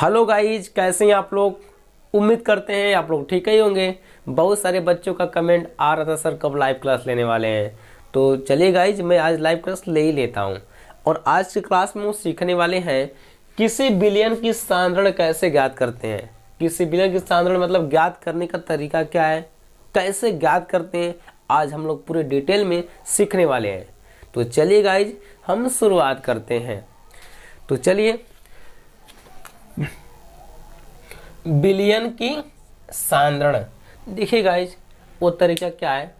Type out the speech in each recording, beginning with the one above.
Hello guys, कैसे हैं आप लोग। उम्मीद करते हैं आप लोग ठीक ही होंगे। बहुत सारे बच्चों का कमेंट आ रहा था, सर कब लाइव क्लास लेने वाले हैं। तो चलिए गाइज, मैं आज लाइव क्लास ले ही लेता हूं। और आज की क्लास में वो सीखने वाले हैं किसी बिलियन की साधारण कैसे ज्ञात करते हैं। किसी बिलियन की साधारण मतलब ज्ञात करने का तरीका क्या है, कैसे ज्ञात करते हैं, आज हम लोग पूरे डिटेल में सीखने वाले हैं। तो चलिए गाइज, हम शुरुआत करते हैं। तो चलिए, बिलियन की साधारण देखिए गाइज, वो तरीका क्या है।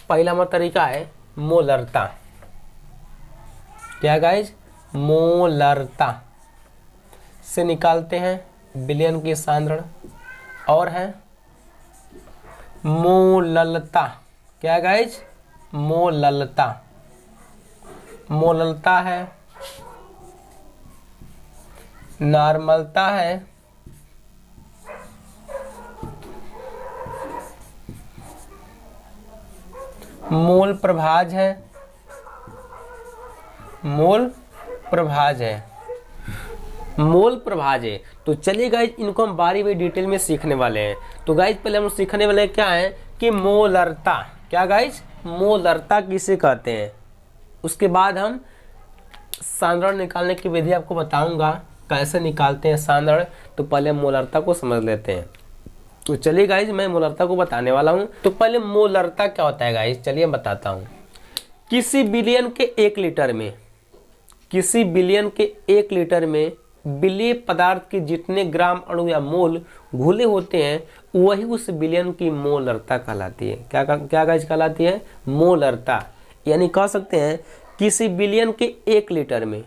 पहला हमारा तरीका है मोलरता। क्या गाइज, मोलरता से निकालते हैं बिलियन की साधारण। और है मोललता। क्या गाइज, मोललता। मोललता है, नॉर्मलता है, मोल प्रभाज है, मोल प्रभाज है, मोल प्रभाज है। तो चलिए गाइज, इनको हम बारी बारी डिटेल में सीखने वाले हैं। तो गाइज पहले हम सीखने वाले हैं क्या है कि मोलरता। क्या गाइज, मोलरता किसे कहते हैं। उसके बाद हम साधारण निकालने की विधि आपको बताऊंगा, कैसे निकालते हैं साधारण। तो पहले मोलरता को समझ लेते हैं। तो चलिए गाइज, मैं मोलरता को बताने वाला हूं। तो पहले मोलरता क्या होता है गाइज, चलिए मैं बताता हूं। किसी बिलियन के 1 लीटर में, किसी बिलियन के 1 लीटर में बिलीय पदार्थ के जितने ग्राम अणु या मोल घुले होते हैं, वही उस बिलियन की मोलरता कहलाती है। क्या गाइज कहलाती है, मोलरता। यानी कह सकते हैं किसी बिलियन के 1 लीटर में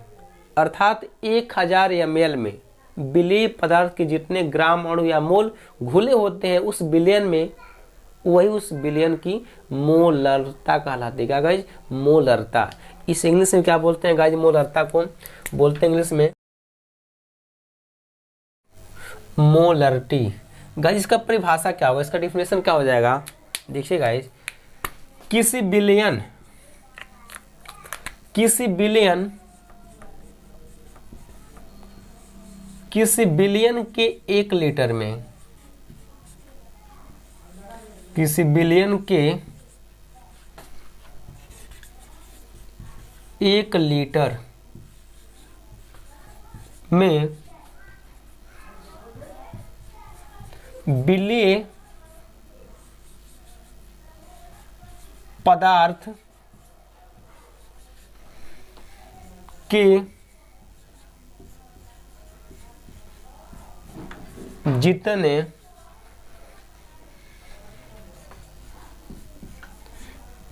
अर्थात 1000 ml में बिलीय पदार्थ के जितने ग्राम अणु या मोल घुले होते हैं उस बिलियन में, वही उस बिलियन की मोलरता कहलाती है। क्या गाइज, मोलरता। इस इंग्लिश में क्या बोलते हैं गाइज, मोलरता को बोलते हैं इंग्लिश में मोलरिटी। गाइज इसका परिभाषा क्या होगा, इसका डिफिनेशन क्या हो जाएगा, देखिए गाइज। किसी बिलियन के 1 लीटर में, किसी बिलियन के 1 लीटर में बिलीय पदार्थ के जितने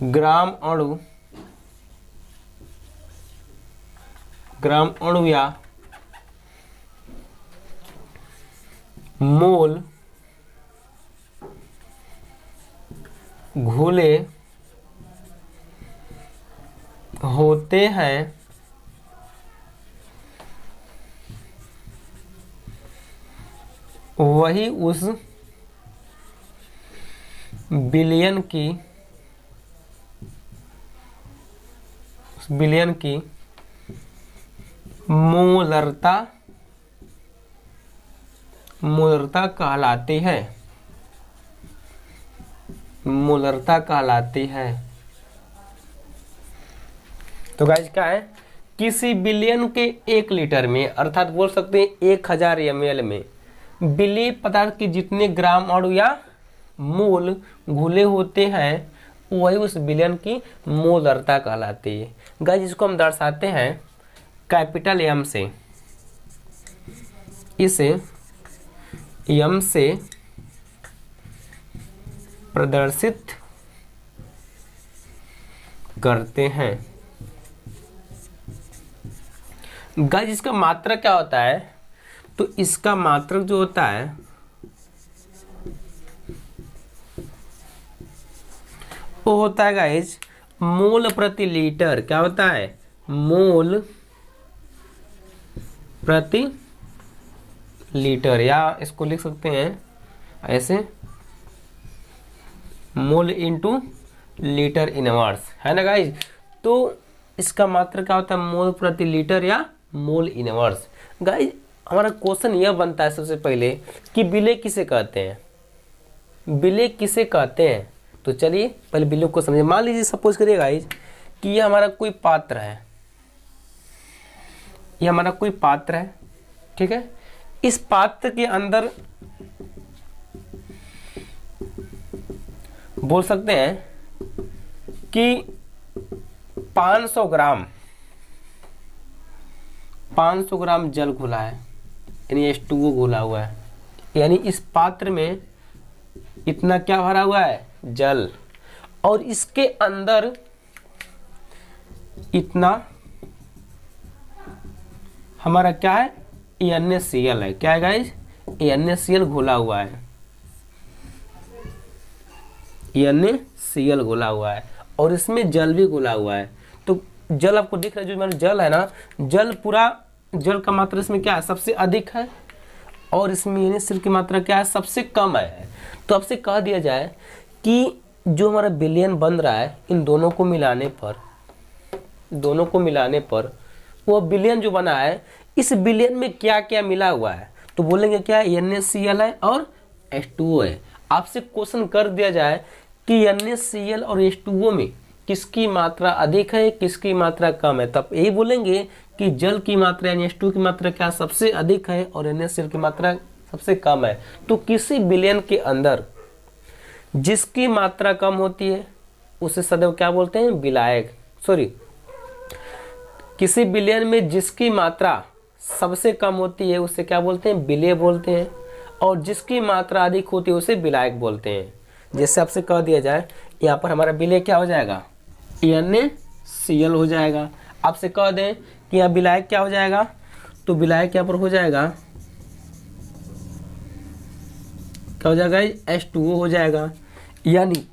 ग्राम अणु या मोल घुले होते हैं, वही उस बिलियन की मोलरता कहलाती है। मोलरता कहलाती है। तो गाइज क्या है, किसी बिलियन के 1 लीटर में अर्थात बोल सकते हैं 1000 ml में बिलीय पदार्थ के जितने ग्राम अणु या मोल घुले होते हैं, वही उस बिलियन की मोलरता कहलाती है। गाइज इसको हम दर्शाते हैं कैपिटल एम से। इसे एम से प्रदर्शित करते हैं। गाइज इसका मात्रक क्या होता है, तो इसका मात्रक जो होता है वो होता है गाइज मोल प्रति लीटर। क्या होता है, मोल प्रति लीटर, या इसको लिख सकते हैं ऐसे, मोल इंटू लीटर इनवर्स, है ना गाइज। तो इसका मात्रक क्या होता है, मोल प्रति लीटर या मोल इनवर्स। गाइज हमारा क्वेश्चन यह बनता है सबसे पहले कि विलेय किसे कहते हैं, विलेय किसे कहते हैं। तो चलिए पहले विलेय को समझे। मान लीजिए सपोज करिए गाइस कि यह हमारा कोई पात्र है, यह हमारा कोई पात्र है, ठीक है। इस पात्र के अंदर बोल सकते हैं कि 500 ग्राम जल घुला है, यानी H2O घुला हुआ है, यानी इस पात्र में इतना क्या भरा हुआ है, जल, और इसके अंदर इतना हमारा क्या है, NaCl है। क्या है गाइस, NaCl घुला हुआ है, NaCl घुला हुआ है, और इसमें जल भी घुला हुआ है। तो जल आपको दिख रहा है, जो हमारा जल है ना, जल पूरा, जल का मात्रा इसमें क्या है, सबसे अधिक है, और इसमें NaCl की मात्रा क्या है, सबसे कम है। तो आपसे कह दिया जाए कि जो हमारा विलयन बन रहा है, इन दोनों को मिलाने पर वो विलयन जो बना है, इस विलयन में क्या क्या मिला हुआ है, तो बोलेंगे क्या, NaCl है और H2O है। आपसे क्वेश्चन कर दिया जाए कि NaCl और H2O में किसकी मात्रा अधिक है, किसकी मात्रा कम है, तब यही बोलेंगे कि जल की मात्रा यानी H2O की मात्रा क्या सबसे अधिक है और NaCl की मात्रा सबसे कम है। तो किसी विलयन के अंदर जिसकी मात्रा कम होती है उसे सदैव क्या बोलते हैं, विलायक। किसी विलयन में जिसकी मात्रा सबसे कम होती है उसे क्या बोलते हैं, विलेय बोलते हैं, और जिसकी मात्रा अधिक होती है उसे विलायक बोलते हैं। जैसे आपसे कह दिया जाए यहाँ पर हमारा विलेय क्या हो जाएगा, NaCl हो जाएगा। आपसे कह दें कि यहाँ विलायक क्या हो जाएगा, तो विलायक यहाँ पर हो जाएगा, क्या हो जाएगा, H2O हो जाएगा। यानी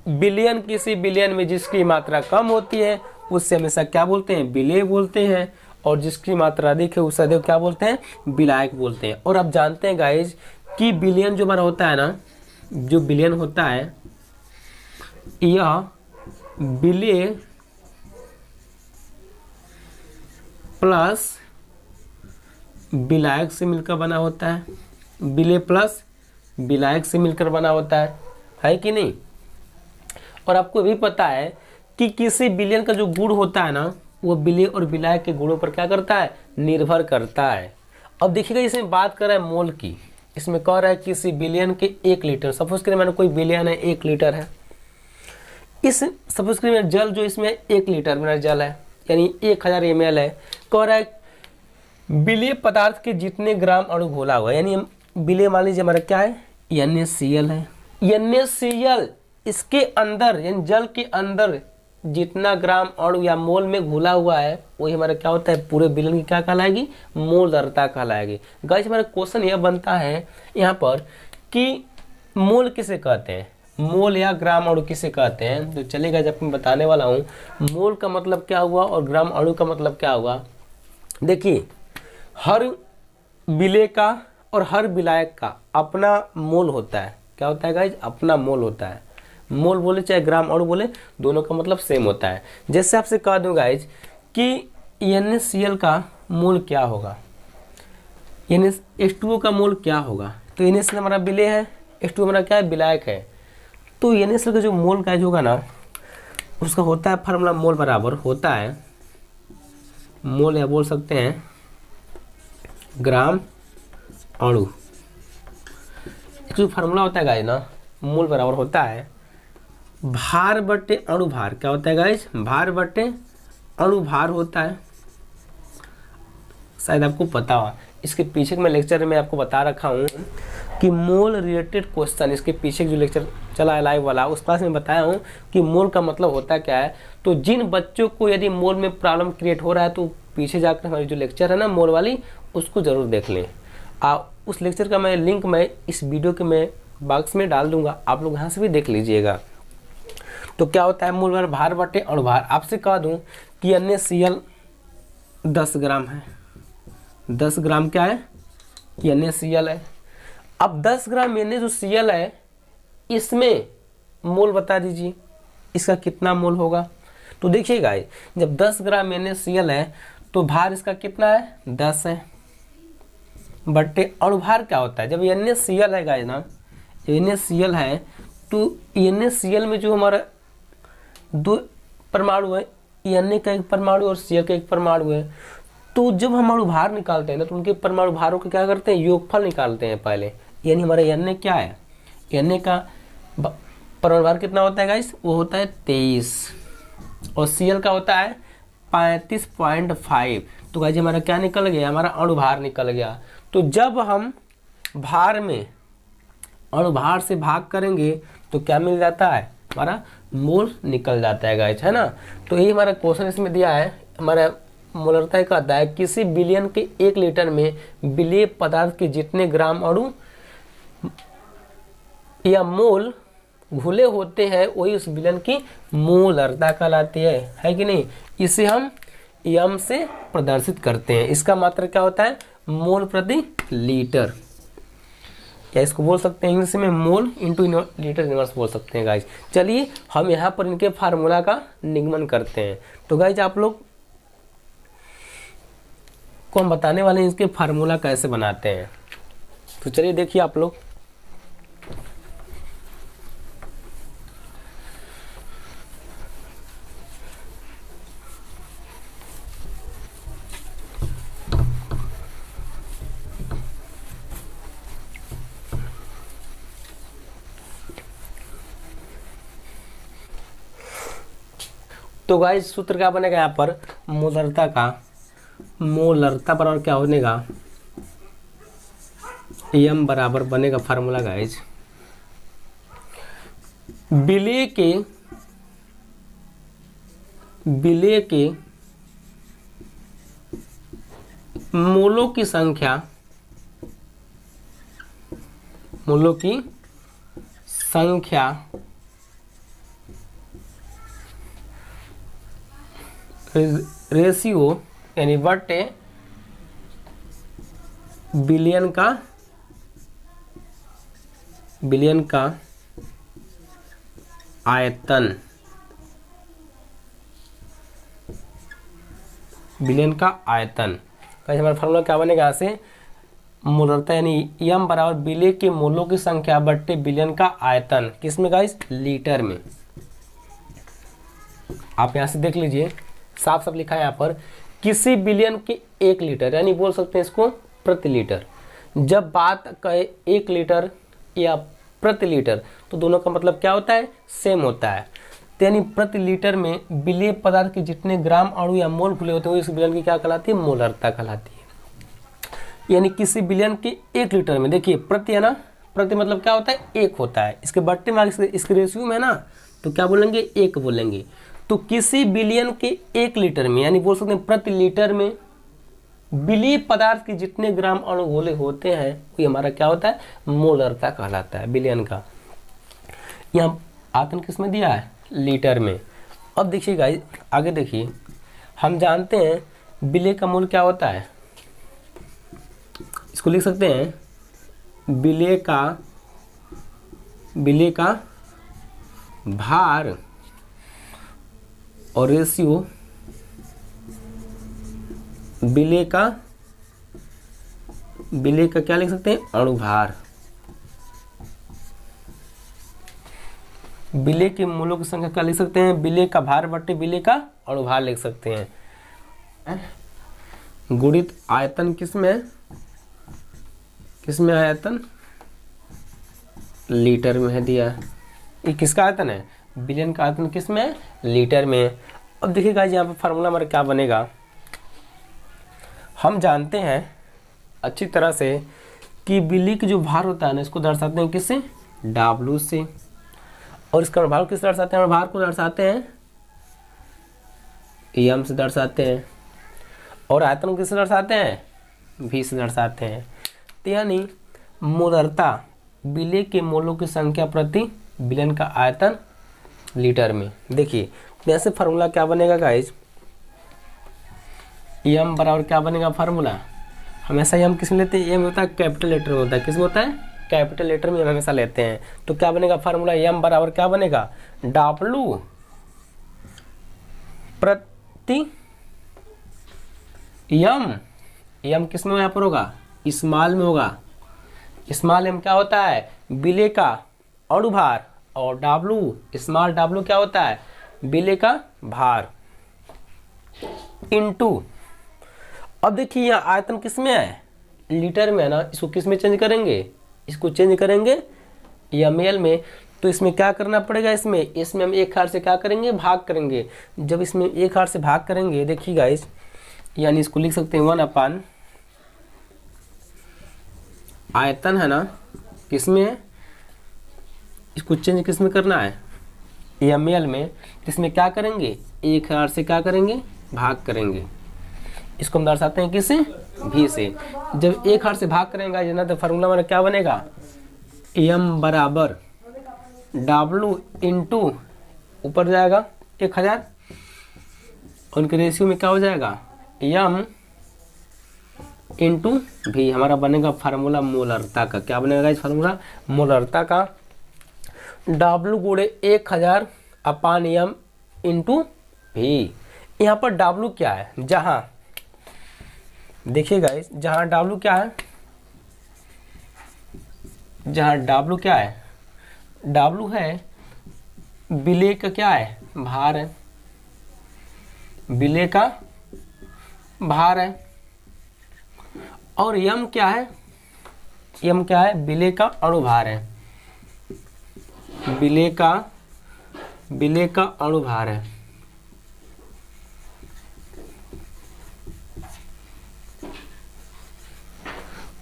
विलयन, किसी विलयन में जिसकी मात्रा कम होती है उससे हमेशा क्या बोलते हैं, विलेय बोलते हैं, और जिसकी मात्रा अधिक है उससे क्या बोलते हैं, विलायक बोलते हैं। और आप जानते हैं गाइज कि विलयन जो हमारा होता है ना, जो विलयन होता है यह विलेय प्लस विलायक से मिलकर बना होता है, विलेय प्लस विलायक से मिलकर बना होता है कि नहीं। और आपको भी पता है कि किसी विलयन का जो गुण होता है ना, वो विलेय और विलायक के गुणों पर क्या करता है, निर्भर करता है। अब देखिएगा इसमें बात कर रहा है मोल की, इसमें कह रहा है किसी विलयन के 1 लीटर, सपोज करिए मैंने कोई विलयन है 1 लीटर है, इस सपोज करिए मेरा जल जो इसमें 1 लीटर मेरा जल है यानी 1000 ml है, कह रहा है विलेय पदार्थ के जितने ग्राम अणु घोला हुआ है, यानी विलेय मान लीजिए हमारा क्या है, NaCl है। NaCl इसके अंदर यानी जल के अंदर जितना ग्राम अणु या मोल में घुला हुआ है वही हमारा क्या होता है, पूरे विलयन की क्या कहलाएगी, मोलरता कहलाएगी। गाइस हमारा क्वेश्चन यह बनता है यहाँ पर कि मोल किसे कहते हैं, मोल या ग्राम अणु किसे कहते हैं। तो चलेगा जब मैं बताने वाला हूँ मोल का मतलब क्या हुआ और ग्राम अणु का मतलब क्या हुआ। देखिए हर विलेय का और हर विलायक का अपना मोल होता है। क्या होता है गाइज, अपना मोल होता है। मोल बोले चाहे ग्राम अणु बोले, दोनों का मतलब सेम होता है। जैसे आपसे कह दूं गाइज कि NaCl का मोल क्या होगा, H2O का मोल क्या होगा। तो NaCl हमारा विलेय है, H2O हमारा क्या है, विलायक है। तो NaCl का जो मोल गाइज होगा ना, उसका होता है फार्मूला मोल बराबर होता है मोल या बोल सकते हैं ग्राम अणु। जो फार्मूला होता है गाइज ना, मोल बराबर होता है भार बटे अणु भार। क्या होता है गाइज, भार बटे अणु भार होता है। शायद आपको पता हो, इसके पीछे मैं लेक्चर में आपको बता रखा हूँ कि मोल रिलेटेड क्वेश्चन, इसके पीछे जो लेक्चर चला है लाइव वाला, उस क्लास में बताया हूँ कि मोल का मतलब होता क्या है। तो जिन बच्चों को यदि मोल में प्रॉब्लम क्रिएट हो रहा है तो पीछे जाकर हमारी जो लेक्चर है ना मोल वाली, उसको ज़रूर देख लें। उस लेक्चर का मैं लिंक मैं इस वीडियो के मैं बॉक्स में डाल दूंगा, आप लोग यहाँ से भी देख लीजिएगा। तो क्या होता है, मोल भार बटे अणु भार। आपसे कह दूं कि NaCl 10 ग्राम है, 10 ग्राम क्या है, NaCl है। अब 10 ग्राम NaCl है, इसमें मोल बता दीजिए इसका कितना मोल होगा। तो देखिएगा जब 10 ग्राम NaCl है तो भार इसका कितना है, 10 है। बट्टे अणुभार क्या होता है, जब NaCl है गाइस ना, NaCl है तो NaCl में जो हमारा 2 परमाणु है, Na का एक परमाणु और Cl का एक परमाणु है, तो जब हम अणुभार निकालते हैं ना तो उनके परमाणु भारों का क्या करते हैं, योगफल निकालते हैं पहले। यानी हमारा Na क्या है, Na का परमाणु भार कितना होता है गाइस, वो होता है 23 और Cl का होता है 35.5। तो गाइस हमारा क्या निकल गया, हमारा अणुभार निकल गया। तो जब हम भार में अणुभार से भाग करेंगे तो क्या मिल जाता है, हमारा मोल निकल जाता है गाइस, है ना। तो यही हमारा क्वेश्चन इसमें दिया है। हमारा मोलरता कहता है किसी बिलियन के 1 लीटर में विलेय पदार्थ के जितने ग्राम अणु या मोल घुले होते हैं वही उस विलयन की मोलरता कहलाती है कि नहीं। इसे हम m से प्रदर्शित करते हैं। इसका मात्रा क्या होता है, मोल प्रति लीटर, या इसको बोल सकते हैं इंग्लिश में मोल इंटू लीटर इनवर्स बोल सकते हैं गाइज। चलिए हम यहाँ पर इनके फार्मूला का निगमन करते हैं। तो गाइज आप लोग को हम बताने वाले हैं इसके फार्मूला कैसे बनाते हैं। तो चलिए देखिए आप लोग, तो गाइस सूत्र क्या बनेगा यहाँ पर, मोलरता का, मोलरता बराबर क्या बनेगा, m बराबर बनेगा फार्मूला गाइस, विलेय के मोलों की संख्या, रेशियो यानी बटे बिलियन का आयतन, बिलियन का आयतन। तो हमारा फार्मूला क्या बनेगा, यहाँ से मोलरता यानी m बराबर विलेय के मोलों की संख्या बट्टे बिलियन का आयतन, किसमें गाइस, लीटर में। आप यहाँ से देख लीजिए, साफ साफ लिखा है यहाँ पर, किसी बिलियन के 1 लीटर, यानी बोल सकते हैं इसको प्रति लीटर। जब बात कहे 1 लीटर या प्रति लीटर तो दोनों का मतलब क्या होता है, सेम होता है। तो यानी प्रति लीटर में विलेय पदार्थ के जितने ग्राम अणु या मोल खुले होते हैं इस बिलियन की क्या कहलाती है, मोलरता कहलाती है। यानी किसी बिलियन के 1 लीटर में, देखिए प्रति है ना, प्रति मतलब क्या होता है, 1 होता है, इसके बट्टे में इसके रेशियो में है ना, तो क्या बोलेंगे, 1 बोलेंगे। तो किसी बिलियन के 1 लीटर में, यानी बोल सकते हैं प्रति लीटर में विलेय पदार्थ के जितने ग्राम अणु घोले होते हैं वो हमारा क्या होता है, मोलरता कहलाता है बिलियन का। यहाँ आयतन किसमें दिया है, लीटर में। अब देखिए गाइस आगे देखिए, हम जानते हैं विलेय का मोल क्या होता है, इसको लिख सकते हैं विलेय का भार और रेशियो विलेय का क्या लिख सकते हैं, अणुभार। विलेय के मोलों की संख्या क्या लिख सकते हैं, विलेय का भार बट्टे विलेय का अणुभार लिख सकते हैं। गुणित आयतन किसमें आयतन, लीटर में है दिया। ये किसका आयतन है, बिलियन का आयतन किसमें है, लीटर में। अब देखिए गाइस यहाँ पे फार्मूला हमारा क्या बनेगा, हम जानते हैं अच्छी तरह से कि विलेय का जो भार होता है ना, इसको दर्शाते हैं किससे, W से। और इसका भार किससे दर्शाते हैं, भार को दर्शाते हैं m से दर्शाते हैं, और आयतन को किससे दर्शाते हैं, V से दर्शाते हैं। तो यानी मोलरता विलेय के मोलों की संख्या प्रति बिलियन का आयतन लीटर में। देखिए जैसे फार्मूला क्या बनेगा गाइज, m बराबर क्या बनेगा फार्मूला, हमेशा m किस में लेते हैं, m होता है कैपिटल लेटर में होता है, किस में होता है, कैपिटल लेटर में हम हमेशा लेते हैं। तो क्या बनेगा फार्मूला, m बराबर क्या बनेगा, W प्रति m, m किस में यहाँ पर होगा, स्मॉल में होगा। स्मॉल एम क्या होता है, विलेय का अणुभार, और डब्लू स्मॉल डब्लू क्या होता है, विलेय का भार, इनटू। अब देखिए यहाँ आयतन किस में है, लीटर में है ना, इसको किस में चेंज करेंगे, इसको चेंज करेंगे ml में। तो इसमें क्या करना पड़ेगा, इसमें हम 1/8 से क्या करेंगे, भाग करेंगे। जब इसमें 1/8 से भाग करेंगे, देखिए गाइस, यानी इसको लिख सकते हैं 1/, आयतन है ना किसमें है, इसको चेंज किस में करना है, ml में। इसमें क्या करेंगे, 1/8 से क्या करेंगे, भाग करेंगे। इसको हम दर्शाते हैं किससे, भी से। जब 1/8 से भाग करेंगे जना, तो फार्मूला हमारा क्या बनेगा, m बराबर W इंटू ऊपर जाएगा 1000, उनके रेशियो में क्या हो जाएगा, m इंटू भी। हमारा बनेगा फार्मूला मोलरता का। क्या बनेगा इस फार्मूला, मोलरता का, W गुणे 1000 अपान m इंटू भी। यहाँ पर W क्या है, जहाँ देखिए गाइस, जहाँ W क्या है, जहाँ W क्या है, W है विलेय का क्या है, भार है, विलेय का भार है। और m क्या है, m क्या है, विलेय का अणुभार है, विलेय का अणुभार है।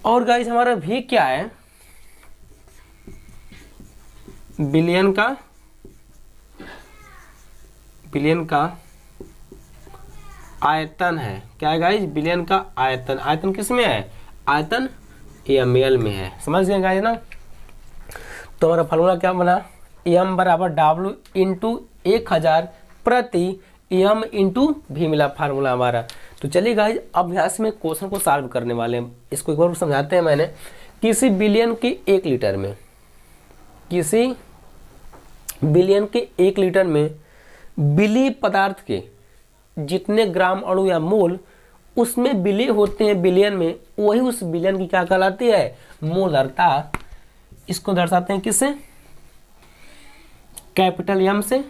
और गाइस हमारा भी क्या है, बिलियन का आयतन है। क्या है गाइस, बिलियन का आयतन। आयतन किस में है, आयतन ml में है। समझ गए गाइस ना। तो हमारा फॉर्मूला क्या बना, m बराबर W इंटू 1000 प्रति m इंटू भी मिला फार्मूला हमारा। तो चलिए गाइस, अब यहाँ से मैं क्वेश्चन को सॉल्व करने वाले हैं। इसको एक बार समझाते हैं मैंने। किसी बिलियन के 1 लीटर में, किसी बिलियन के 1 लीटर में विलीय पदार्थ के जितने ग्राम अणु या मोल उसमें विलीय होते हैं बिलियन में, वही उस बिलियन की क्या कहलाती है, मोलरता। इसको दर्शाते हैं किससे, कैपिटल M से।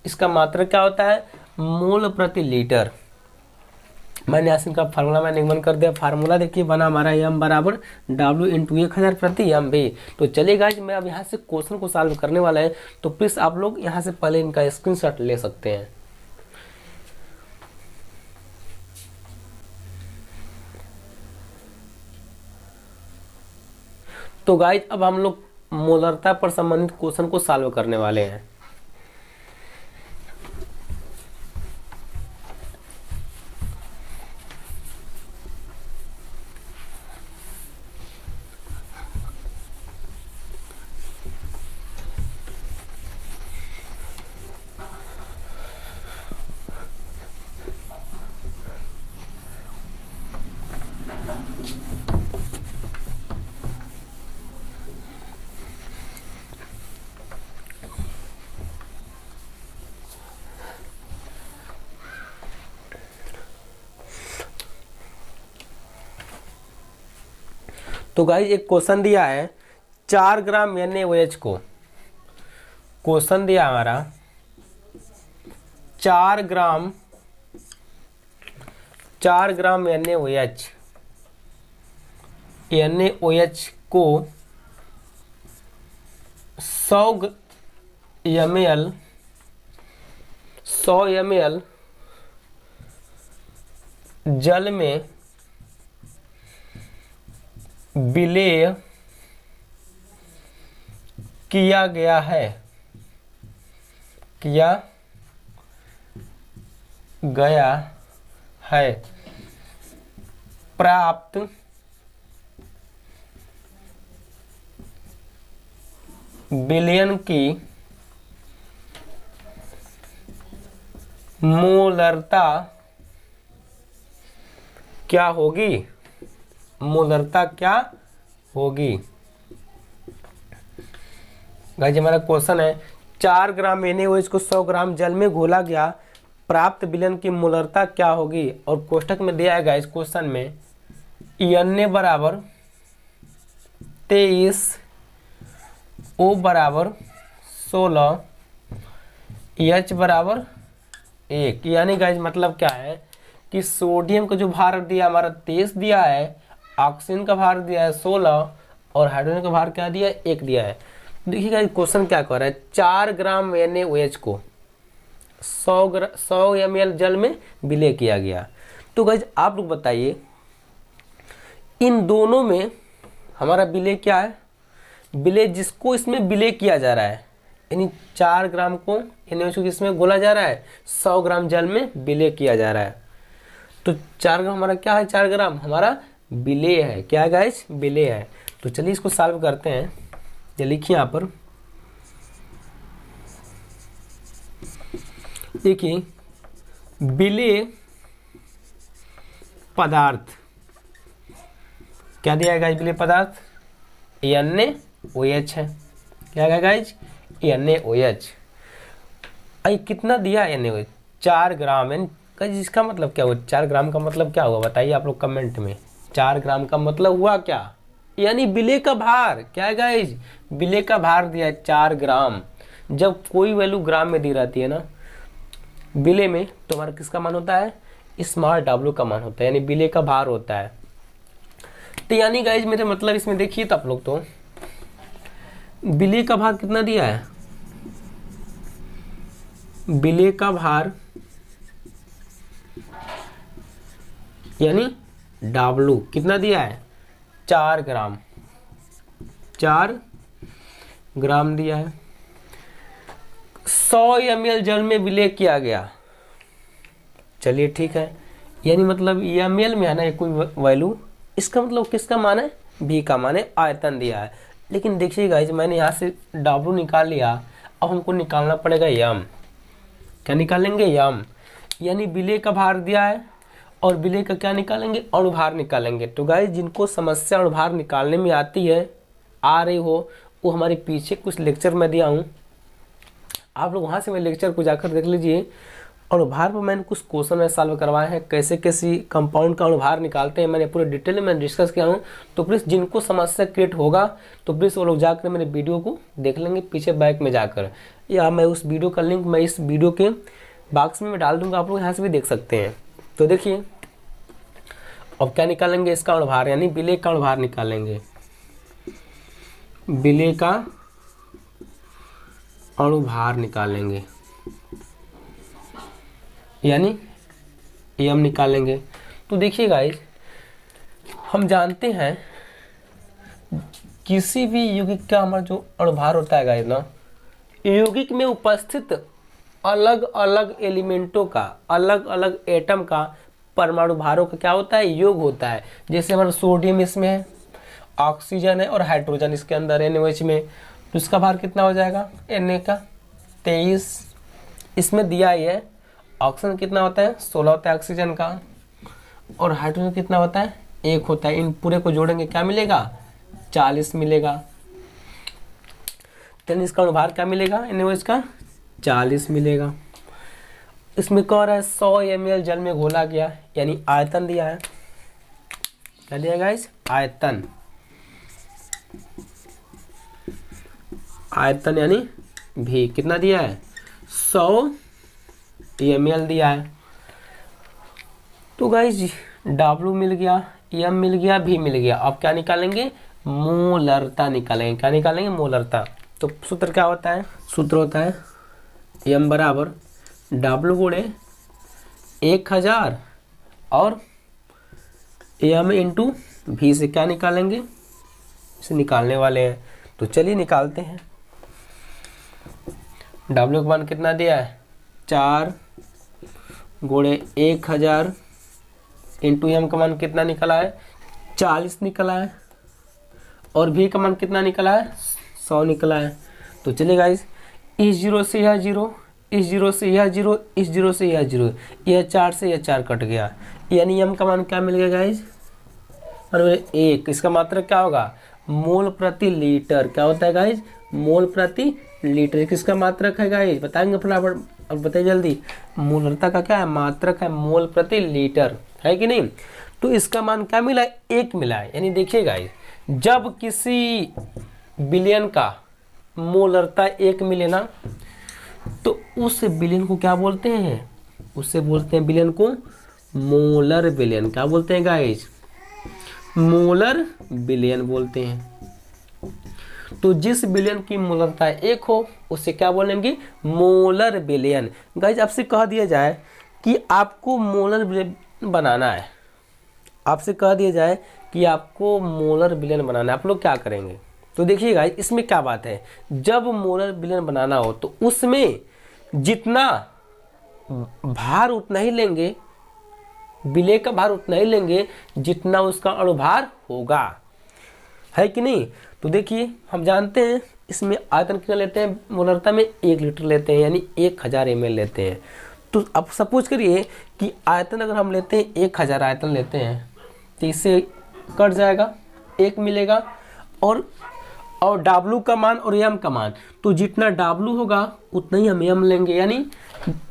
इसका मात्रक क्या होता है, मोल प्रति लीटर। मैंने यहाँ से इनका फार्मूला मैंने निगमन कर दिया। फार्मूला देखिए बना हमारा m बराबर W इंटू 1000 प्रति m भी। तो चलिए गाइस, मैं अब यहाँ से क्वेश्चन को सॉल्व करने वाला है। तो प्लीज आप लोग यहाँ से पहले इनका स्क्रीनशॉट ले सकते हैं। तो गाइस, अब हम लोग मोलरता पर संबंधित क्वेश्चन को सॉल्व करने वाले हैं। तो गाइस, एक क्वेश्चन दिया है 4 ग्राम NaOH को। क्वेश्चन दिया हमारा 4 ग्राम NaOH को 100 ml जल में विलेय किया गया है प्राप्त विलयन की मोलरता क्या होगी, मोलरता क्या होगी। गाइस, हमारा क्वेश्चन है 4 ग्राम NaOH को 100 ग्राम जल में घोला गया, प्राप्त विलयन की मोलरता क्या होगी। और कोष्ठक में दिया है गाइस क्वेश्चन में Na बराबर 23, O बराबर 16, H बराबर 1। यानी गाइज मतलब क्या है कि सोडियम का जो भार दिया हमारा 23 दिया है, ऑक्सीजन का भार दिया है 16 और हाइड्रोजन का भार क्या दिया है 1 दिया है। देखिए गाइज क्वेश्चन क्या कर रहा है, 4 ग्राम NaOH को 100 ml जल में विलय किया गया। तो गाइज आप लोग बताइए इन दोनों में हमारा विलय क्या है, विलय जिसको इसमें विलय किया जा रहा है, यानी 4 ग्राम को NaOH को इसमें घोला जा रहा है, 100 ग्राम जल में विलय किया जा रहा है। तो 4 ग्राम हमारा क्या है, 4 ग्राम हमारा विलय है। क्या है गाइज, विलय है। तो चलिए इसको सॉल्व करते हैं। ये लिखिए यहाँ पर, देखिए विलय पदार्थ क्या दिया है गाइज, विलय पदार्थ NaOH है। क्या है गाइज, NaOH। आई कितना दिया है NaOH, 4 ग्राम। गाइज इसका मतलब क्या हुआ, 4 ग्राम का मतलब क्या हुआ बताइए आप लोग कमेंट में। 4 ग्राम का मतलब हुआ क्या, यानी विलय का भार। क्या है गाइज, विलय का भार दिया है 4 ग्राम। जब कोई वैल्यू ग्राम में दी रहती है ना विलय में, तो हमारा किसका मान होता है, स्मॉल w का मान होता है, यानी विलय का भार होता है। तो यानी गाइज मेरे मतलब इसमें देखिए तो आप लोग, तो विलय का भार कितना दिया है, विलय का भार यानी W कितना दिया है, 4 ग्राम, 4 ग्राम दिया है। 100 ml जल में विलय किया गया। चलिए ठीक है, यानी मतलब ml में है ना कोई वैल्यू, इसका मतलब किसका मान है, V का मान है, आयतन दिया है। लेकिन देखिए गाइज मैंने यहाँ से W निकाल लिया, अब हमको निकालना पड़ेगा यम। क्या निकालेंगे, यम। यानी विलय का भार दिया है और विलय का क्या निकालेंगे, अणुभार निकालेंगे। तो गाइज जिनको समस्या अणुभार निकालने में आती है, आ रही हो, वो हमारे पीछे कुछ लेक्चर में दिया हूँ, आप लोग वहाँ से मेरे लेक्चर को जाकर देख लीजिए। अणुभार पर मैंने कुछ क्वेश्चन में सॉल्व करवाए हैं, कैसे कैसे कंपाउंड का अणुभार निकालते हैं, मैंने पूरे डिटेल में डिस्कस किया हूँ। तो प्लीज़ जिनको समस्या क्रिएट होगा तो प्लीज़ वो लोग जाकर मेरे वीडियो को देख लेंगे पीछे बैक में जाकर, या मैं उस वीडियो का लिंक मैं इस वीडियो के बॉक्स में मैं डाल दूंगा, आप लोग यहाँ से भी देख सकते हैं। तो देखिए अब क्या निकालेंगे, इसका अणुभार यानी विलय का अणुभार निकालेंगे, विलय का अणुभार निकालेंगे, यानी यम निकालेंगे। तो देखिए गाइज हम जानते हैं किसी भी यौगिक का हमारा जो अणुभार होता है गाइज ना, यौगिक में उपस्थित अलग अलग एलिमेंटों का, अलग अलग एटम का परमाणु भारों का क्या होता है, योग होता है। जैसे हमारा सोडियम इसमें है, ऑक्सीजन है और हाइड्रोजन इसके अंदर है NaOH में, तो इसका भार कितना हो जाएगा Na का 23, इसमें दिया ही है। ऑक्सीजन कितना होता है, 16 होता है ऑक्सीजन का, और हाइड्रोजन कितना होता है, 1 होता है। इन पूरे को जोड़ेंगे क्या मिलेगा, 40 मिलेगा। तो इसका अणुभार क्या मिलेगा, NaOH का 40 मिलेगा। इसमें कह रहा है 100 ml जल में घोला गया, यानी आयतन दिया है। क्या दिया गाइस, आयतन, आयतन यानी भी कितना दिया है, 100 ml दिया है। तो गाइस W मिल गया, M मिल गया, V मिल गया। अब क्या निकालेंगे, मोलरता निकालेंगे। क्या निकालेंगे, मोलरता। तो सूत्र क्या होता है, सूत्र होता है M बराबर W गुणे 1000 और M इंटू V से क्या निकालेंगे, इसे निकालने वाले हैं। तो चलिए निकालते हैं। W का मान कितना दिया है, 4 गुणे 1000 इंटू M का मान कितना निकला है, 40 निकला है, और V का मान कितना निकला है, 100 निकला है। तो चलिए गाइस, इस जीरो से यह जीरो, इस जीरो से यह जीरो, इस जीरो से यह जीरो, यह 4 से यह 4 कट गया, यानी M का मान क्या मिल गया गाइस, 1। इसका मात्रक क्या होगा, मोल प्रति लीटर। क्या होता है गाइस, मोल प्रति लीटर। किसका मात्रक है गाइस, बताएंगे फटाफट, अब बताइए जल्दी। मोलरता का क्या है, मात्रक है, मोल प्रति लीटर, है कि नहीं। तो इसका मान क्या मिला, 1 मिला है। यानी देखिए गाइस, जब किसी विलयन का मोलरता 1 मिले ना, तो उस विलयन को क्या बोलते हैं? उससे बोलते हैं विलयन को मोलर विलयन। क्या बोलते हैं गाइस? मोलर विलयन बोलते हैं। तो जिस विलयन की मोलरता 1 हो उससे क्या बोलेंगे? मोलर विलयन। गाइस आपसे कह दिया जाए कि आपको मोलर विलयन बनाना है, आपसे कह दिया जाए कि आपको मोलर विलयन बनाना है, आप लोग क्या करेंगे? तो देखिए गाइस इसमें क्या बात है, जब मोलर विलयन बनाना हो तो उसमें जितना भार उतना ही लेंगे, विलेय का भार उतना ही लेंगे जितना उसका अणुभार होगा, है कि नहीं? तो देखिए हम जानते हैं इसमें आयतन कितना लेते हैं? मोलरता में 1 लीटर लेते हैं, यानी 1000 ml लेते हैं। तो अब सपोज करिए कि आयतन अगर हम लेते हैं 1000 आयतन लेते हैं, तो इससे कट जाएगा 1 मिलेगा, और W का मान और M का मान, तो जितना W होगा उतना ही हम M लेंगे, यानी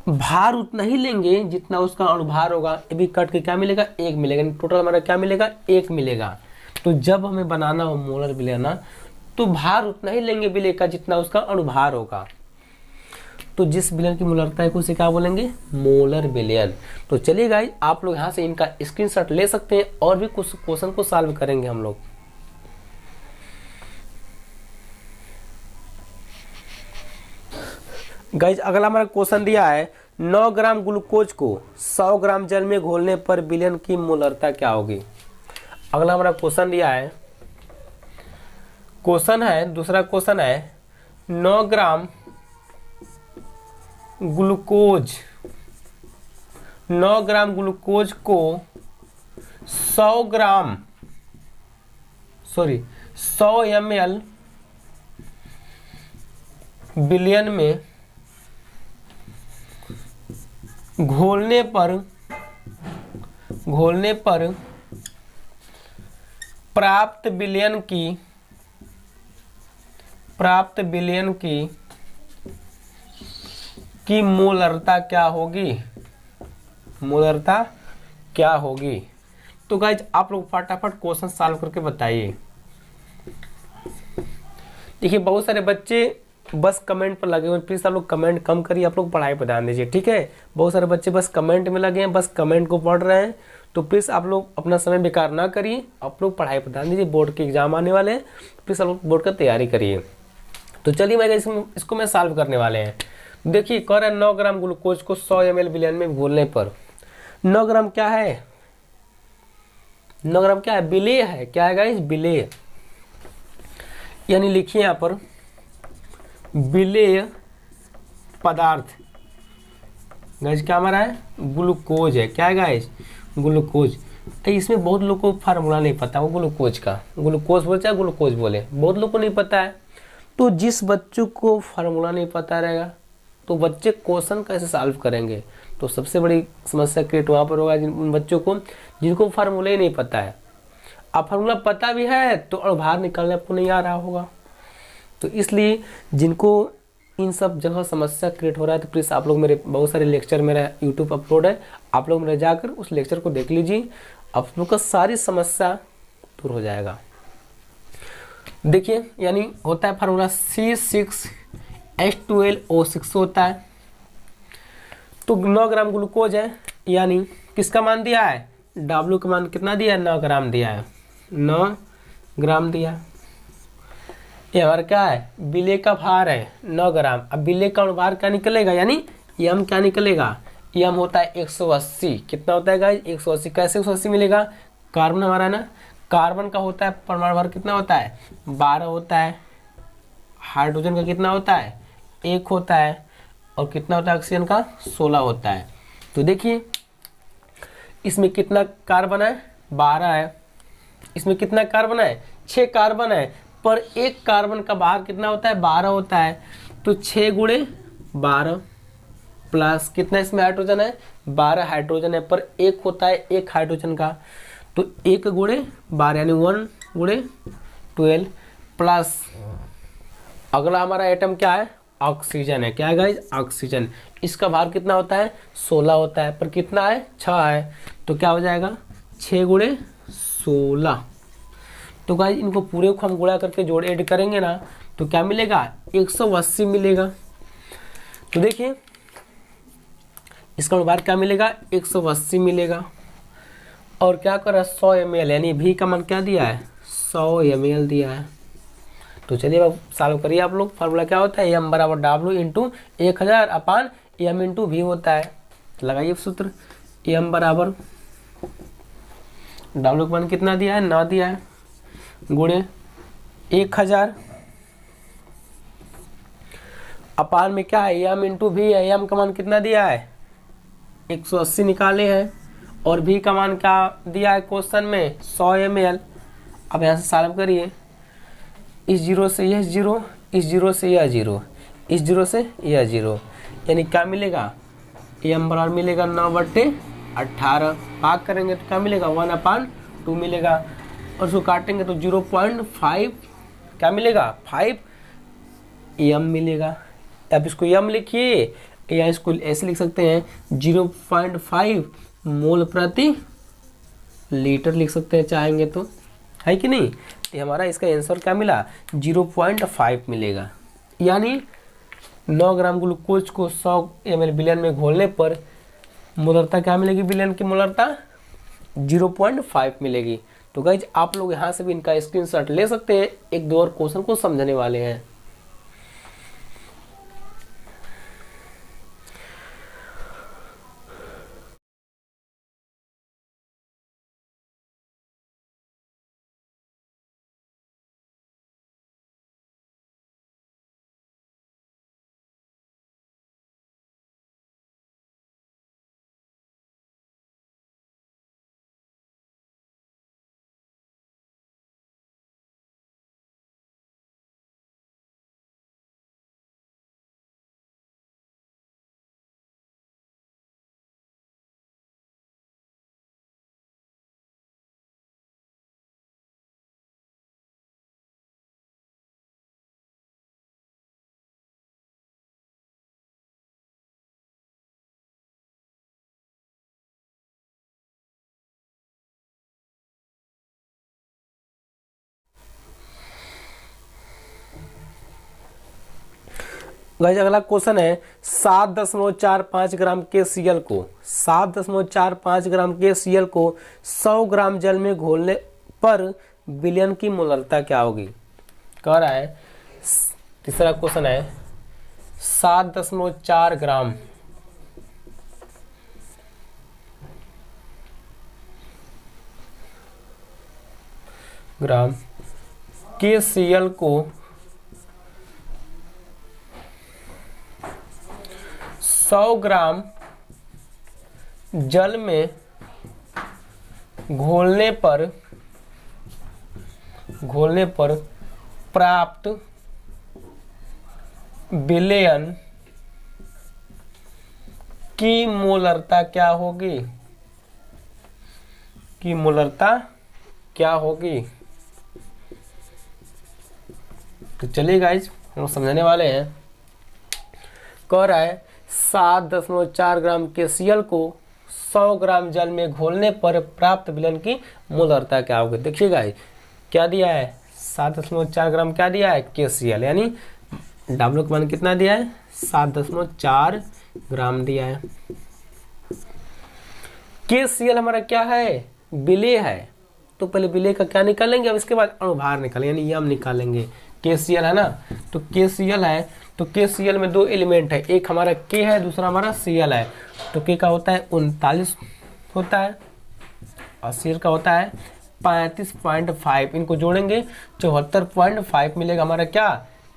भार उतना ही लेंगे जितना उसका अणुभार होगा। ये भी कट के क्या मिलेगा? 1 मिलेगा, यानी टोटल हमारा क्या मिलेगा? 1 मिलेगा। तो जब हमें बनाना हो मोलर विलयन तो भार उतना ही लेंगे विलेय का जितना उसका अणुभार होगा। तो जिस विलयन की मोलरता है उसे क्या बोलेंगे? मोलर विलयन। तो चलिए गाइस आप लोग यहाँ से इनका स्क्रीनशॉट ले सकते हैं और भी कुछ क्वेश्चन को सॉल्व करेंगे हम लोग। गाइस अगला हमारा क्वेश्चन दिया है 9 ग्राम ग्लूकोज को 100 ग्राम जल में घोलने पर विलयन की मोलरता क्या होगी? अगला हमारा क्वेश्चन दिया है, दूसरा क्वेश्चन है 9 ग्राम ग्लूकोज को 100 ml विलयन में घोलने पर प्राप्त विलयन की मोलरता क्या होगी? तो गाइज आप लोग फटाफट क्वेश्चन सॉल्व करके बताइए। देखिए बहुत सारे बच्चे बस कमेंट पर लगे हुए, प्लीज आप लोग कमेंट कम करिए, आप लोग पढ़ाई पर ध्यान दीजिए, ठीक है? बहुत सारे बच्चे बस कमेंट में लगे हैं, बस कमेंट को पढ़ रहे हैं, तो प्लीज आप लोग अपना समय बेकार ना करिए, आप लोग पढ़ाई पर ध्यान दीजिए। बोर्ड के एग्जाम आने वाले हैं, प्लीज आप लोग बोर्ड का तैयारी करिए। तो चलिए मैं इसको मैं सॉल्व करने वाले हैं। देखिए कह रहे हैं 9 ग्राम ग्लूकोज को 100 ml विलयन में घोलने पर 9 ग्राम क्या है? 9 ग्राम क्या है? विलेय है। क्या है गाइस? विलेय। यानी लिखिए यहाँ पर विलेय पदार्थ। गाइस क्या हमारा है? ग्लूकोज है। क्या है गाइस? ग्लूकोज। तो इसमें बहुत लोग को फार्मूला नहीं पता, वो ग्लूकोज का, ग्लूकोज बोले चाहे ग्लूकोज बोले, बहुत लोग को नहीं पता है। तो जिस बच्चों को फार्मूला नहीं पता रहेगा तो बच्चे क्वेश्चन कैसे सॉल्व करेंगे? तो सबसे बड़ी समस्या क्रिएट वहाँ पर होगा उन बच्चों को जिनको फार्मूला ही नहीं पता है। अब फार्मूला पता भी है तो अणुभार निकालने आपको नहीं आ रहा होगा। तो इसलिए जिनको इन सब जगह समस्या क्रिएट हो रहा है तो प्लीज़ आप लोग मेरे बहुत सारे लेक्चर मेरा यूट्यूब अपलोड है, आप लोग मेरे जाकर उस लेक्चर को देख लीजिए, आप लोग का सारी समस्या दूर हो जाएगा। देखिए यानी होता है फार्मूला C6H12O6 होता है। तो 9 ग्राम ग्लूकोज है, यानी किसका मान दिया है? W का मान कितना दिया है? 9 ग्राम दिया है, 9 ग्राम दिया। ये हमारा क्या है? विलेय का भार है 9 ग्राम। अब विलेय का भार क्या निकलेगा? यानी M क्या निकलेगा? M होता है 180। कितना होता है गाइस? 180। कैसे 180 मिलेगा? कार्बन हमारा ना, कार्बन का होता है परमाणु भार कितना होता है? 12 होता है। हाइड्रोजन का कितना होता है? 1 होता है। और कितना होता है ऑक्सीजन का? 16 होता है। तो देखिए इसमें कितना कार्बन है? 12 है। इसमें कितना कार्बन है? 6 कार्बन है, पर एक कार्बन का भार कितना होता है? 12 होता है। तो 6 गुणे 12 प्लस कितना इसमें हाइड्रोजन है? 12 हाइड्रोजन है, पर एक होता है एक हाइड्रोजन का, तो 1 गुणे 12 यानी 1 गुणे 12 प्लस अगला हमारा एटम क्या है? ऑक्सीजन है। क्या है गाइस? ऑक्सीजन। इसका भार कितना होता है? 16 होता है, पर कितना है? 6 है। तो क्या हो जाएगा? 6 गुणे 16। तो गाइज इनको पूरे को हम गुणा करके जोड़ ऐड करेंगे ना, तो क्या मिलेगा, 180 मिलेगा। तो देखिए इसका अनुपात क्या मिलेगा, 180 मिलेगा। और क्या कर रहा है, 100 ml, यानी भी का मान क्या दिया है, 100 ml दिया है। तो चलिए अब सॉल्व करिए आप लोग। फार्मूला क्या होता है, m बराबर W इंटू 1000 अपान m इंटू भी होता है। लगाइए सूत्र, m बराबर W का मान कितना दिया है, 9 दिया है, गुणे 1000 अपान में क्या है, m इंटू भी है, m का मान कितना दिया है, 180 निकाले हैं, और भी का मान क्या दिया है क्वेश्चन में, 100 ml। अब यहाँ से सॉल्व करिए, इस जीरो से यह जीरो, इस जीरो से यह जीरो, इस जीरो से यह जीरो, यानी क्या मिलेगा, m बराबर मिलेगा 9/18। भाग करेंगे तो क्या मिलेगा, 1/2 मिलेगा, और उसको काटेंगे तो 0.5 क्या मिलेगा, 5 m मिलेगा। अब इसको m लिखिए, या इसको ऐसे लिख सकते हैं 0.5 मोल प्रति लीटर लिख सकते हैं चाहेंगे तो, है कि नहीं। तो हमारा इसका आंसर क्या मिला, 0.5 मिलेगा। यानी 9 ग्राम ग्लूकोज को 100 ml विलयन में घोलने पर मोलरता क्या मिलेगी, विलयन की मोलरता 0.5 मिलेगी। तो गाइज आप लोग यहाँ से भी इनका स्क्रीनशॉट ले सकते हैं, एक दो और क्वेश्चन को समझने वाले हैं। गाइस अगला क्वेश्चन है 7.45 ग्राम के सीएल को 7.45 ग्राम के सीएल को 100 ग्राम जल में घोलने पर विलयन की मोलरता क्या होगी। कह रहा है, तीसरा क्वेश्चन है 7.4 ग्राम के सीएल को 100 ग्राम जल में घोलने पर प्राप्त विलयन की मोलरता क्या होगी, की मोलरता क्या होगी। तो चलिए गाइज हम समझने वाले हैं। कह रहा है 7.4 ग्राम के सीएल को 100 ग्राम जल में घोलने पर प्राप्त विलयन की मोलरता क्या होगी। देखिए गाइस क्या दिया है, 7.4 ग्राम क्या दिया है, के सीएल, यानी डब्ल्यू का मान कितना दिया है, 7.4 ग्राम दिया है। के सीएल हमारा क्या है, विलेय है, तो पहले विलेय का क्या निकालेंगे, अब इसके बाद अणुभार निकालेंगे, यानी यम निकालेंगे। के सीएल है ना, तो के सीएल है, तो के सीएल में दो एलिमेंट है, एक हमारा के है, दूसरा हमारा सीएल है। तो के का होता है 39 होता है और सीएल का होता है 35.5, इनको जोड़ेंगे 74.5 मिलेगा हमारा क्या,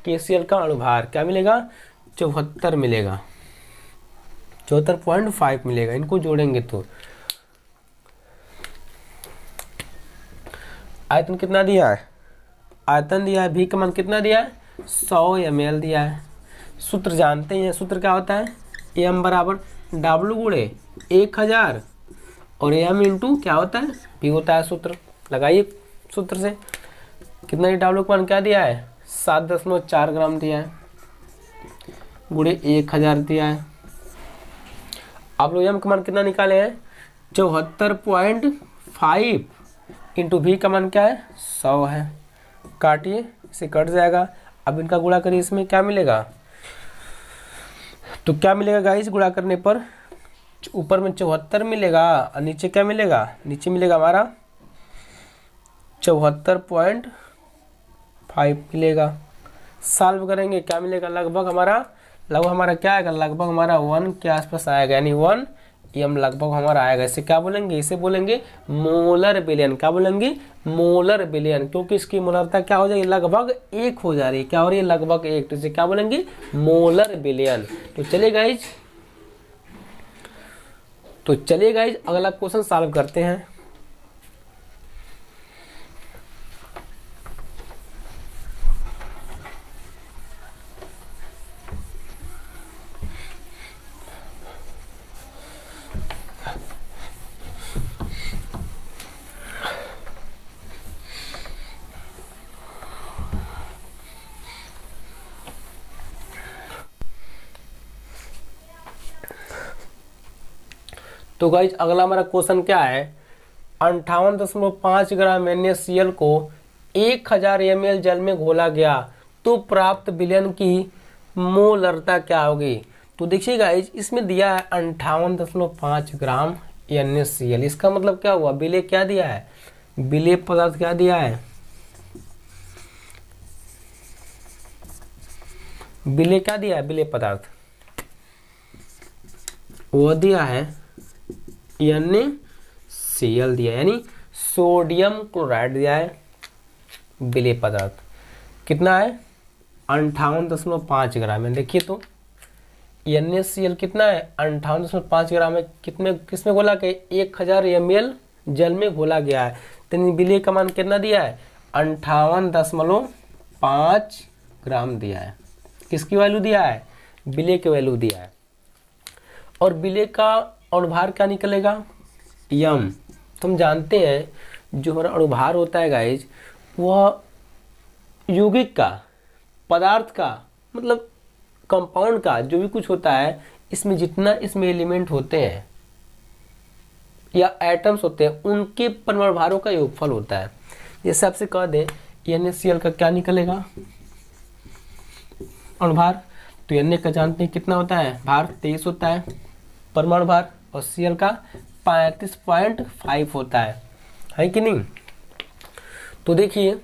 के सीएल का अणुभार क्या मिलेगा, 74 मिलेगा, 74.5 मिलेगा, इनको जोड़ेंगे तो आयतन कितना दिया है, आयतन दिया है, भी का मान कितना दिया है, 100 ml दिया है। सूत्र जानते हैं, सूत्र क्या होता है, m बराबर W गुणे 1000 और m इंटू क्या होता है, भी होता है। सूत्र लगाइए, सूत्र से कितना ही W का मान क्या दिया है, 7.4 ग्राम दिया है, गुणे 1000 दिया है। आप लोग m का मान कितना निकाले हैं, 74.5 इंटू v का मान क्या है 100 है, काटिए इसे कट जाएगा। अब इनका गुणा करिए, इसमें क्या मिलेगा, तो क्या मिलेगा गाइस गुणा करने पर, ऊपर में 74 मिलेगा और नीचे क्या मिलेगा, नीचे मिलेगा हमारा 74.5 मिलेगा। सॉल्व करेंगे क्या मिलेगा, लगभग हमारा क्या आएगा, लगभग हमारा 1 के आसपास आएगा, यानी 1 m लगभग हमारा आएगा। इसे क्या बोलेंगे, इसे बोलेंगे मोलर बिलियन। क्या बोलेंगे, मोलर बिलियन, क्योंकि इसकी मोलरता क्या हो जाएगी, लगभग 1 हो जा रही है। क्या हो रही है, लगभग 1, तो इसे क्या बोलेंगे, मोलर बिलियन। तो चलिए गाइज अगला क्वेश्चन सॉल्व करते हैं। तो गाइज अगला हमारा क्वेश्चन क्या है, 58.5 ग्राम NaCl को 1000 ml जल में घोला गया तो प्राप्त विलयन की मोलरता क्या होगी। तो देखिए गाइज इसमें दिया है 58.5 ग्राम NaCl, इसका मतलब क्या हुआ, विलेय क्या दिया है, विलेय पदार्थ क्या दिया है, विलेय क्या दिया है, विलेय पदार्थ वो दिया है NaCl दिया है, यानी सोडियम क्लोराइड दिया है विलेय पदार्थ। कितना है, 58.5 ग्राम है। देखिए तो NaCl कितना है, 58.5 ग्राम है, किसमें घोला के 1000 ml जल में घोला गया है। तो विलेय का मान कितना दिया है, 58.5 ग्राम दिया है। किसकी वैल्यू दिया है, विलेय की वैल्यू दिया है। और विलेय का अणुभार क्या निकलेगा, यम। तो हम जानते हैं जो हमारा अणुभार होता है गाइज, वह यौगिक का, पदार्थ का, मतलब कंपाउंड का, जो भी कुछ होता है, इसमें जितना इसमें एलिमेंट होते हैं या एटम्स होते हैं, उनके परमाणु भारों का योगफल होता है। जैसे आपसे कह दें NaCl का क्या निकलेगा अणुभार, तो Na का जानते हैं कितना होता है, भार 23 होता है परमाणु भार, और Cl का 35.5 होता है कि नहीं। तो देखिए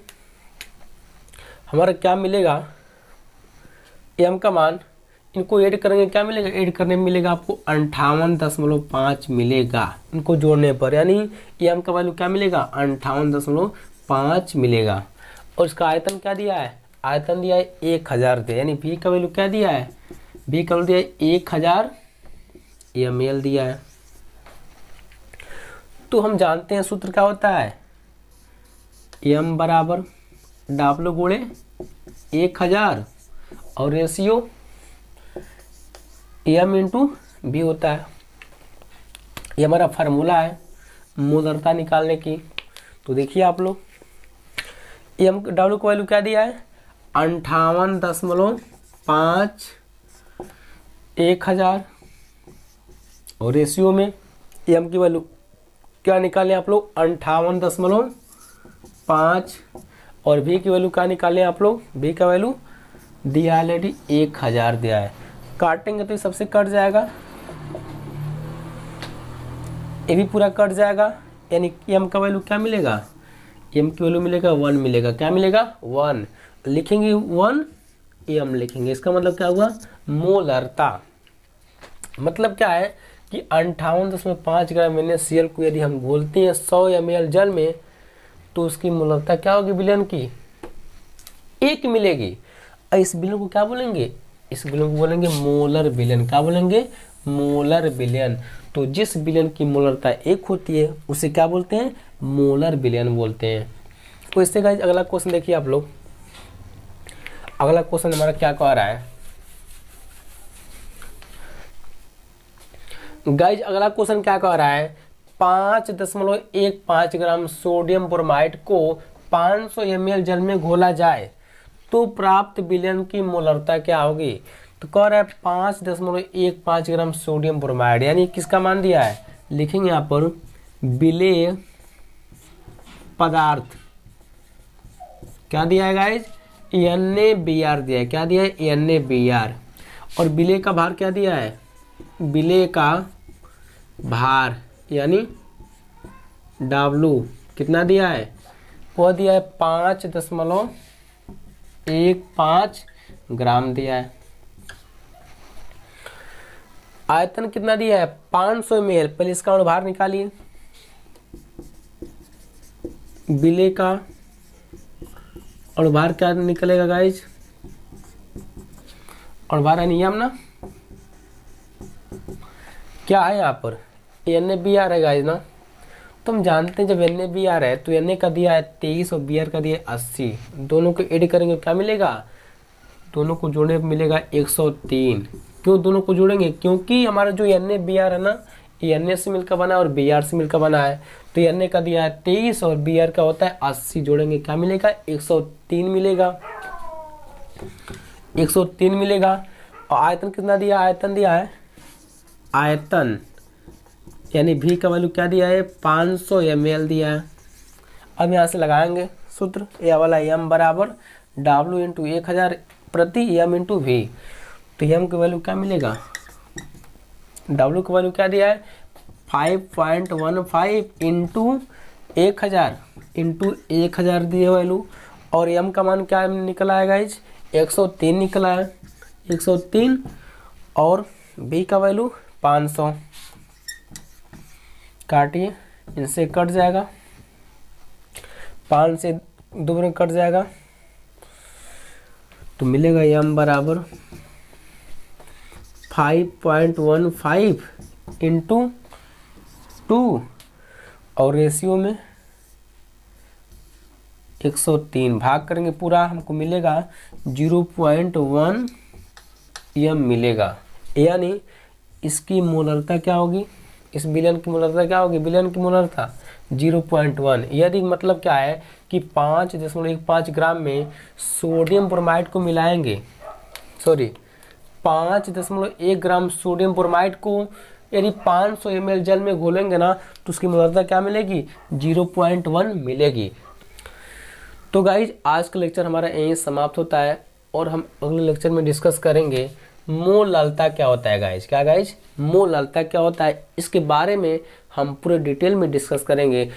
हमारा क्या मिलेगा, m का मान, इनको ऐड करेंगे क्या मिलेगा, ऐड करने में मिलेगा आपको 58.5 मिलेगा इनको जोड़ने पर, यानी m का वैल्यू क्या मिलेगा, 58.5 मिलेगा। और इसका आयतन क्या दिया है, आयतन दिया है 1000 दिया, यानी v का वैल्यू क्या दिया है, v का वैल्यू दिया है 1000 ml दिया है। तो हम जानते हैं सूत्र क्या होता है, m बराबर W गुणे 1000 और रेशियो m इंटू v होता है। ये हमारा फार्मूला है मोलरता निकालने की। तो देखिए आप लोग, m W को वैल्यू क्या दिया है, 58.5 1000 और रेशियो में m की वैल्यू क्या निकालें आप लोग, 58.5 और v की वैल्यू क्या निकालें आप लोग, v का वैल्यू दिया है ऑलरेडी 1000 दिया है। काटेंगे तो ये सबसे कट जाएगा, ये भी पूरा कट जाएगा, यानी m का वैल्यू क्या मिलेगा, m की वैल्यू मिलेगा 1 मिलेगा। क्या मिलेगा, 1 लिखेंगे, 1 m लिखेंगे। इसका मतलब क्या हुआ, मोलरता। मतलब क्या है कि 58.5 ग्राम NaCl को यदि हम घोलते हैं 100 ml जल में, तो उसकी मोलरता क्या होगी विलयन की, 1 मिलेगी। और इस विलयन को क्या बोलेंगे, इस विलयन को बोलेंगे मोलर विलयन। क्या बोलेंगे, मोलर विलयन। तो जिस विलयन की मोलरता 1 होती है उसे क्या बोलते हैं, मोलर विलयन बोलते हैं। तो इससे गाइस अगला क्वेश्चन देखिए आप लोग, अगला क्वेश्चन हमारा क्या कह रहा है गाइज, अगला क्वेश्चन क्या कह रहा है, 5.15 ग्राम सोडियम ब्रोमाइड को 500 ml जल में घोला जाए तो प्राप्त विलयन की मोलरता क्या होगी। तो कह रहा है 5.15 ग्राम सोडियम ब्रोमाइड, यानी किसका मान दिया है, लिखेंगे यहाँ पर विलेय पदार्थ, क्या दिया है गाइज, NaBr दिया है, क्या दिया है, NaBr। और विलेय का भार क्या दिया है, विलेय का भार यानी W कितना दिया है, वो दिया है 5.15 ग्राम दिया है। आयतन कितना दिया है, 500 ml। पहले इसका अनुभार निकालिए, विलेय का अनुभार क्या निकलेगा गाइज, अनुभार है नियम ना, क्या है यहाँ पर, NaBr है गाइज ना। तो हम जानते हैं जब NaBr है तो Na का दिया है 23 और Br का दिया है 80, दोनों को ऐड करेंगे क्या मिलेगा, दोनों को जोड़ने पर मिलेगा 103। क्यों दोनों को जोड़ेंगे, क्योंकि हमारा जो NaBr है ना, ये Na से मिलकर बना है और Br से मिलकर बना है। तो Na का दिया है 23 और Br का होता है 80, जोड़ेंगे क्या मिलेगा, 103 मिलेगा, 103 मिलेगा। और आयतन कितना दिया, आयतन दिया है, आयतन यानी V का वैल्यू क्या दिया है, 500 ml दिया है। अब यहाँ से लगाएंगे सूत्र, ये वाला m बराबर W इंटू 1000 प्रति m इंटू V। तो m की वैल्यू क्या मिलेगा, W की वैल्यू क्या दिया है, 5.15 इंटू 1000 दिए वैल्यू। और m का मान क्या निकला है गाइज, 103 निकला है, 103। और B का वैल्यू 500, काटिए, इनसे कट जाएगा, 5 से 2 में कट जाएगा, तो मिलेगा m बराबर 5.15 इंटू 2 और रेशियो में 103, भाग करेंगे पूरा, हमको मिलेगा 0.1 m मिलेगा। यानी इसकी मोलरता क्या होगी, इस विलयन की मोलरता क्या होगी, विलयन की मोलरता 0.1। यदि मतलब क्या है कि 5.15 ग्राम में सोडियम ब्रोमाइड को मिलाएंगे, 5.1 ग्राम सोडियम ब्रोमाइड को यदि 500 ml जल में घोलेंगे ना, तो उसकी मोलरता क्या मिलेगी, 0.1 मिलेगी। तो गाइज आज का लेक्चर हमारा यहीं समाप्त होता है और हम अगले लेक्चर में डिस्कस करेंगे मोललता क्या होता है गाइज, क्या गाइज, मोललता क्या होता है, इसके बारे में हम पूरे डिटेल में डिस्कस करेंगे।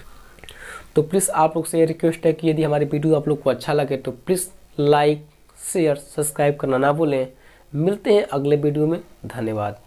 तो प्लीज़ आप लोग से ये रिक्वेस्ट है कि यदि हमारी वीडियो आप लोग को अच्छा लगे तो प्लीज़ लाइक शेयर सब्सक्राइब करना ना भूलें। मिलते हैं अगले वीडियो में, धन्यवाद।